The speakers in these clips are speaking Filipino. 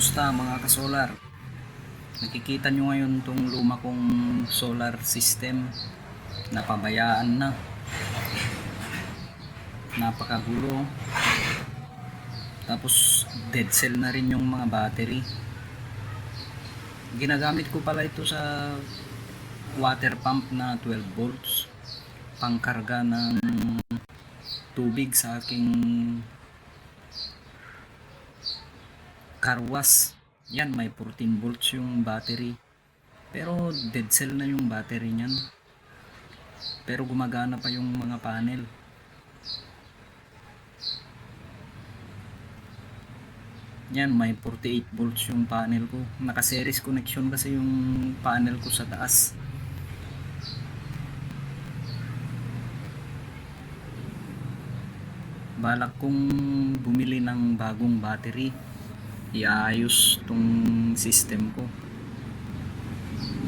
Kumusta mga ka-solar? Nakikita nyo ngayon tong luma kong solar system. Napabayaan na. Napakagulo. Tapos dead cell na rin yung mga battery. Ginagamit ko pala ito sa water pump na 12 volts. Pangkarga ng tubig sa aking car wash. Yan, may 14 volts yung battery. Pero dead cell na yung battery niyan. Pero gumagana pa yung mga panel. Yan, may 48 volts yung panel ko. Naka-series connection kasi yung panel ko sa taas. Balak kong bumili ng bagong battery. Iayos tong system ko.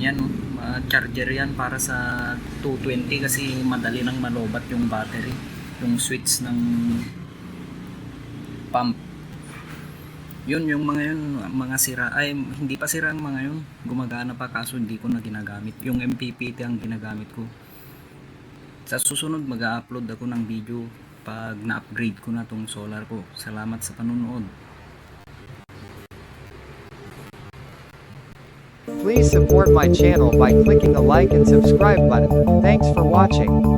Yan, charger yan para sa 220 kasi madali nang malobat yung battery, yung switch ng pump. Yun, yung mga yun, mga sira, ay hindi pa sira ang mga yun, gumagana pa kaso hindi ko na ginagamit. Yung MPPT ang ginagamit ko. Sa susunod mag-upload ako ng video pag na-upgrade ko na tong solar ko. Salamat sa panunood. Please support my channel by clicking the like and subscribe button. Thanks for watching.